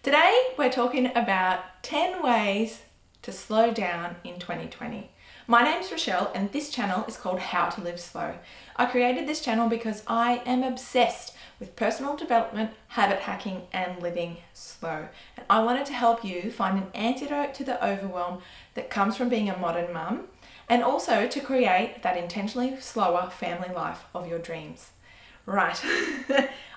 Today we're talking about 10 ways to slow down in 2020. My name's Rachelle and this channel is called How to Live Slow. I created this channel because I am obsessed with personal development, habit hacking and living slow. And I wanted to help you find an antidote to the overwhelm that comes from being a modern mum, and also to create that intentionally slower family life of your dreams. Right,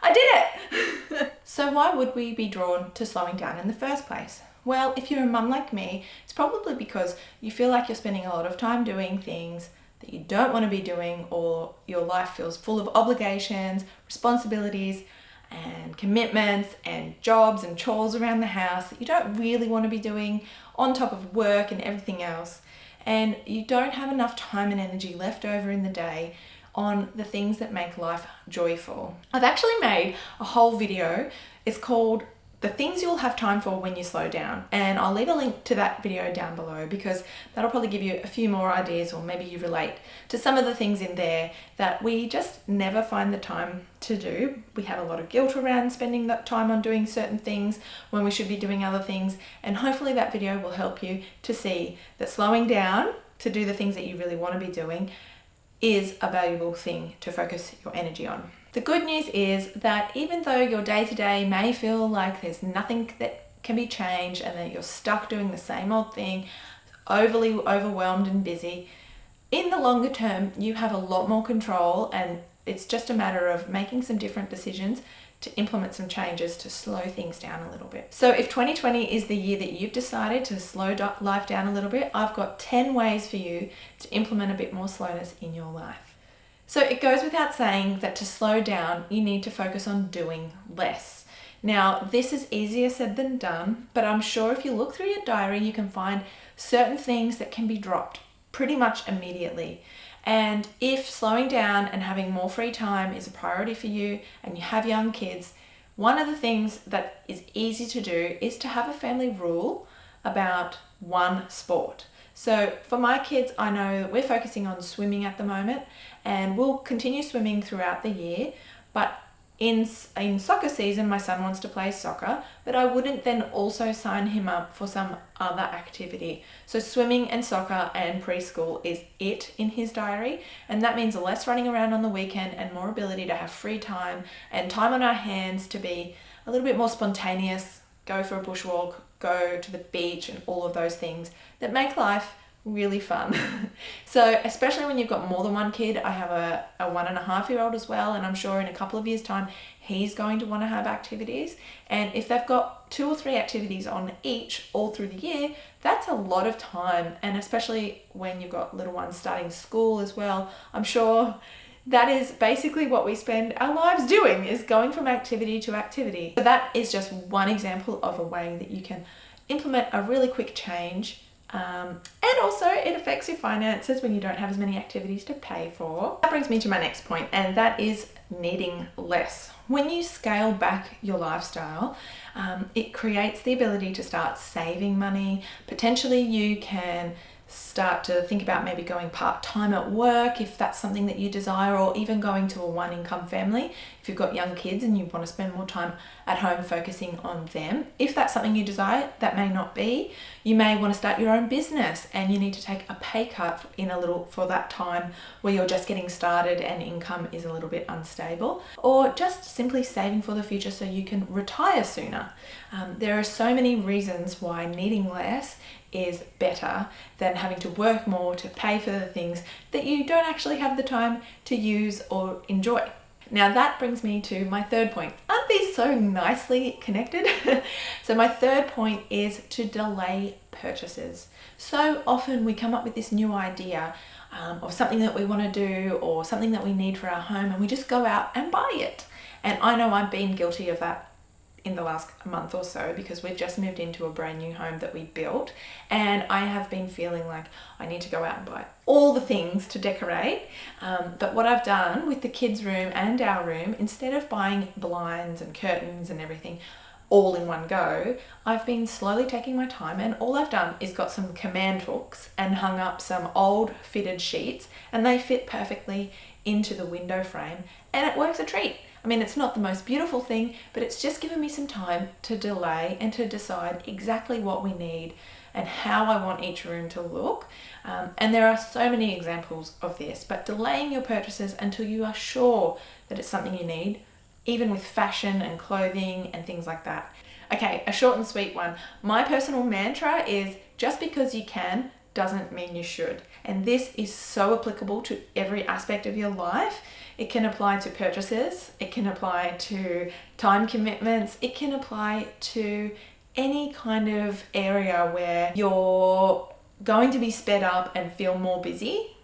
I did it! So why would we be drawn to slowing down in the first place? Well, if you're a mum like me, it's probably because you feel like you're spending a lot of time doing things that you don't want to be doing, or your life feels full of obligations, responsibilities, and commitments, and jobs and chores around the house that you don't really want to be doing on top of work and everything else. And you don't have enough time and energy left over in the day on the things that make life joyful. I've actually made a whole video. It's called The Things You'll Have Time For When You Slow Down. And I'll leave a link to that video down below because that'll probably give you a few more ideas, or maybe you relate to some of the things in there that we just never find the time to do. We have a lot of guilt around spending that time on doing certain things when we should be doing other things. And hopefully that video will help you to see that slowing down to do the things that you really want to be doing is a valuable thing to focus your energy on. The good news is that even though your day-to-day may feel like there's nothing that can be changed and that you're stuck doing the same old thing, overly overwhelmed and busy, in the longer term you have a lot more control, and it's just a matter of making some different decisions to implement some changes to slow things down a little bit. So if 2020 is the year that you've decided to slow life down a little bit, I've got 10 ways for you to implement a bit more slowness in your life. So it goes without saying that to slow down, you need to focus on doing less. Now, this is easier said than done, but I'm sure if you look through your diary, you can find certain things that can be dropped pretty much immediately. And if slowing down and having more free time is a priority for you and you have young kids, one of the things that is easy to do is to have a family rule about one sport. So for my kids, I know that we're focusing on swimming at the moment, and we'll continue swimming throughout the year, but in soccer season, my son wants to play soccer, but I wouldn't then also sign him up for some other activity. So swimming and soccer and preschool is it in his diary, and that means less running around on the weekend and more ability to have free time and time on our hands to be a little bit more spontaneous, go for a bushwalk, go to the beach, and all of those things that make life really fun. So especially when you've got more than one kid, I have a 1.5-year-old as well, and I'm sure in a couple of years time he's going to want to have activities, and if they've got 2 or 3 activities on each all through the year, that's a lot of time. And especially when you've got little ones starting school as well, I'm sure that is basically what we spend our lives doing, is going from activity to activity. So that is just one example of a way that you can implement a really quick change. And also it affects your finances when you don't have as many activities to pay for. That brings me to my next point, and that is needing less. When you scale back your lifestyle, it creates the ability to start saving money. Potentially you can start to think about maybe going part-time at work if that's something that you desire, or even going to a one-income family if you've got young kids and you want to spend more time at home focusing on them. If that's something you desire, that may not be. You may want to start your own business and you need to take a pay cut for that time where you're just getting started and income is a little bit unstable, or just simply saving for the future so you can retire sooner. There are so many reasons why needing less is better than having to work more to pay for the things that you don't actually have the time to use or enjoy. Now that brings me to my third point. Aren't these so nicely connected? So my third point is to delay purchases. So often we come up with this new idea of something that we want to do or something that we need for our home, and we just go out and buy it. And I know I've been guilty of that in the last month or so, because we've just moved into a brand new home that we built, and I have been feeling like I need to go out and buy all the things to decorate. But what I've done with the kids' room and our room, instead of buying blinds and curtains and everything all in one go, I've been slowly taking my time, and all I've done is got some command hooks and hung up some old fitted sheets, and they fit perfectly into the window frame, and it works a treat. I mean, it's not the most beautiful thing, but it's just given me some time to delay and to decide exactly what we need and how I want each room to look. And there are so many examples of this, but delaying your purchases until you are sure that it's something you need, even with fashion and clothing and things like that. Okay, a short and sweet one. My personal mantra is just because you can doesn't mean you should. And this is so applicable to every aspect of your life. It can apply to purchases, it can apply to time commitments, it can apply to any kind of area where you're going to be sped up and feel more busy.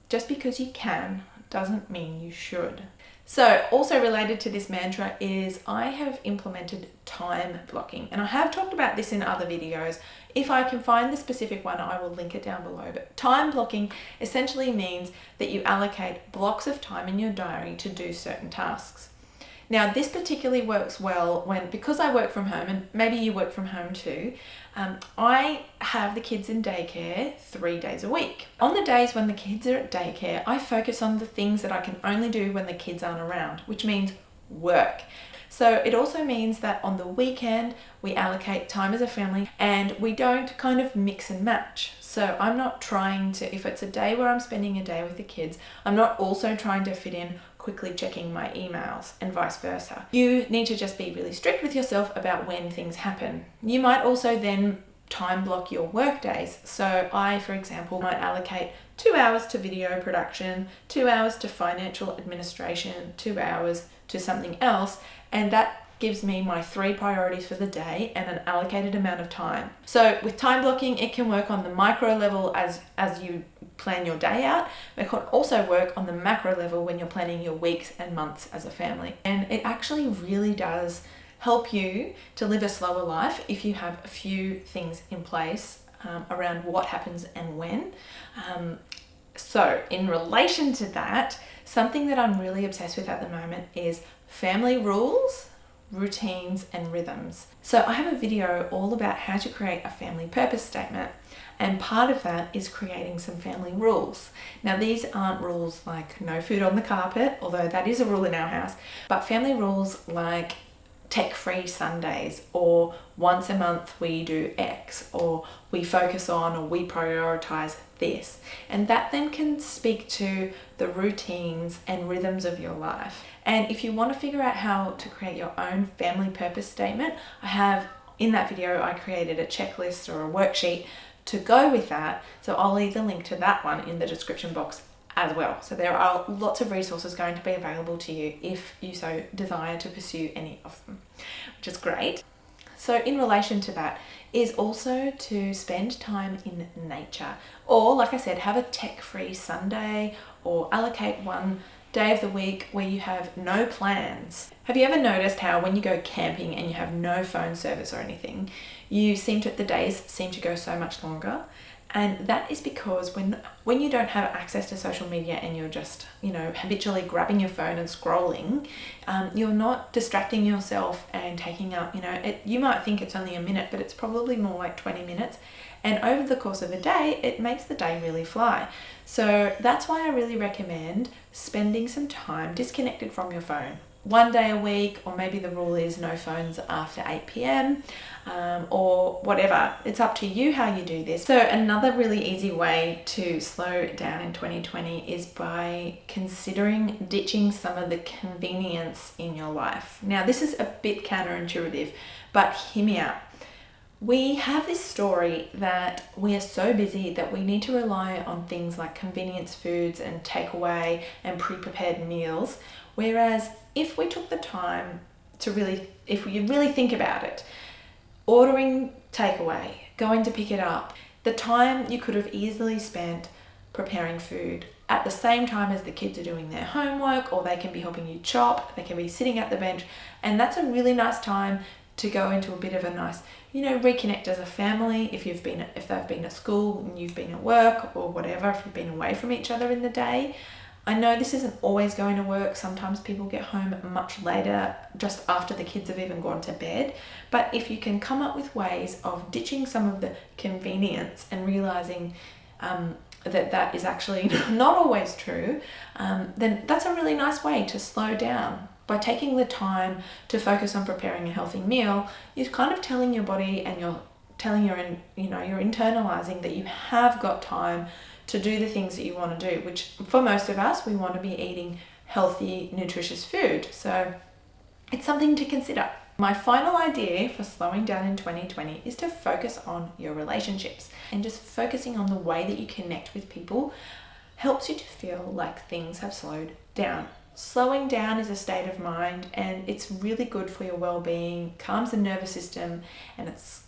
Just because you can doesn't mean you should. So also related to this mantra is I have implemented time blocking, and I have talked about this in other videos. If I can find the specific one, I will link it down below. But time blocking essentially means that you allocate blocks of time in your diary to do certain tasks. Now, this particularly works well because I work from home, and maybe you work from home too. I have the kids in daycare 3 days a week. On the days when the kids are at daycare, I focus on the things that I can only do when the kids aren't around, which means work. So it also means that on the weekend, we allocate time as a family and we don't kind of mix and match. So I'm not trying to, if it's a day where I'm spending a day with the kids, I'm not also trying to fit in quickly checking my emails and vice versa. You need to just be really strict with yourself about when things happen. You might also then time block your work days. So I, for example, might allocate 2 hours to video production, 2 hours to financial administration, 2 hours to something else, and that gives me my 3 priorities for the day and an allocated amount of time. So with time blocking, it can work on the micro level as you plan your day out. It can also work on the macro level when you're planning your weeks and months as a family. And it actually really does help you to live a slower life if you have a few things in place around what happens and when. So in relation to that, something that I'm really obsessed with at the moment is family rules, routines, and rhythms. So I have a video all about how to create a family purpose statement, and part of that is creating some family rules. Now, these aren't rules like no food on the carpet, although that is a rule in our house, but family rules like tech-free Sundays, or once a month we do X, or we focus on, or we prioritize this. And that then can speak to the routines and rhythms of your life. And if you want to figure out how to create your own family purpose statement, in that video, I created a checklist or a worksheet to go with that. So I'll leave the link to that one in the description box as well. So there are lots of resources going to be available to you if you so desire to pursue any of them, which is great. So in relation to that is also to spend time in nature, or like I said, have a tech-free Sunday, or allocate one day of the week where you have no plans. Have you ever noticed how when you go camping and you have no phone service or anything, the days seem to go so much longer? And that is because when you don't have access to social media and you're just, habitually grabbing your phone and scrolling, you're not distracting yourself and taking up, you might think it's only a minute, but it's probably more like 20 minutes. And over the course of a day, it makes the day really fly. So that's why I really recommend spending some time disconnected from your phone. One day a week, or maybe the rule is no phones after 8 p.m. Or whatever. It's up to you how you do this. So another really easy way to slow down in 2020 is by considering ditching some of the convenience in your life. Now, this is a bit counterintuitive, but hear me out. We have this story that we are so busy that we need to rely on things like convenience foods and takeaway and pre-prepared meals. Whereas if we took the time to if you really think about it, ordering takeaway, going to pick it up, the time you could have easily spent preparing food at the same time as the kids are doing their homework, or they can be helping you chop, they can be sitting at the bench, and that's a really nice time to go into a bit of a nice, reconnect as a family. If they've been at school and you've been at work or whatever, if you've been away from each other in the day. I know this isn't always going to work. Sometimes people get home much later, just after the kids have even gone to bed. But if you can come up with ways of ditching some of the convenience and realizing that is actually not always true, then that's a really nice way to slow down, By taking the time to focus on preparing a healthy meal, you're kind of telling your body, and you're telling you're internalizing that you have got time to do the things that you want to do, which for most of us, we want to be eating healthy, nutritious food. So it's something to consider. My final idea for slowing down in 2020 is to focus on your relationships, and just focusing on the way that you connect with people helps you to feel like things have slowed down. Slowing down is a state of mind, and it's really good for your well-being, calms the nervous system, and it's,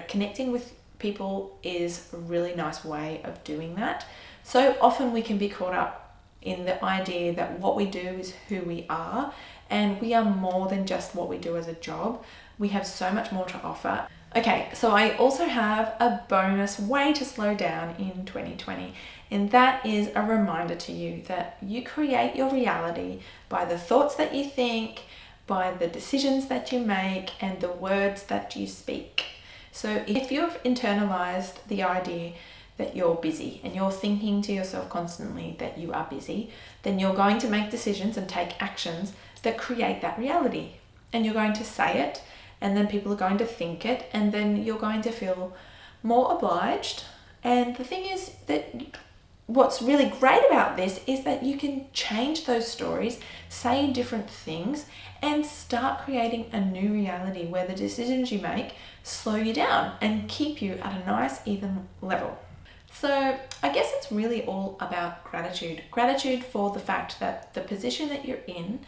connecting with people is a really nice way of doing that. So often we can be caught up in the idea that what we do is who we are, and we are more than just what we do as a job. We have so much more to offer. Okay, so I also have a bonus way to slow down in 2020, and that is a reminder to you that you create your reality by the thoughts that you think, by the decisions that you make, and the words that you speak. So if you've internalized the idea that you're busy and you're thinking to yourself constantly that you are busy, then you're going to make decisions and take actions that create that reality. And you're going to say it, and then people are going to think it, and then you're going to feel more obliged. And the thing is that what's really great about this is that you can change those stories, say different things, and start creating a new reality where the decisions you make slow you down and keep you at a nice, even level. So I guess it's really all about gratitude. Gratitude for the fact that the position that you're in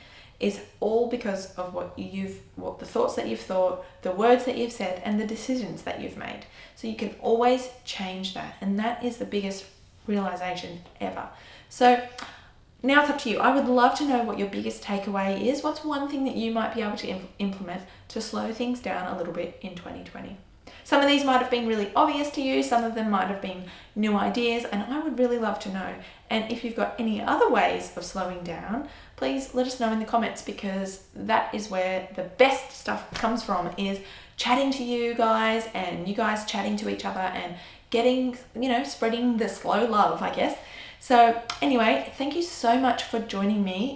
is all because of what the thoughts that you've thought, the words that you've said, and the decisions that you've made. So you can always change that, and that is the biggest realization ever. So now it's up to you. I would love to know what your biggest takeaway is. What's one thing that you might be able to implement to slow things down a little bit in 2020? Some of these might have been really obvious to you, some of them might have been new ideas, and I would really love to know. And if you've got any other ways of slowing down, please let us know in the comments, because that is where the best stuff comes from, is chatting to you guys and you guys chatting to each other and getting, spreading the slow love, I guess. So anyway, thank you so much for joining me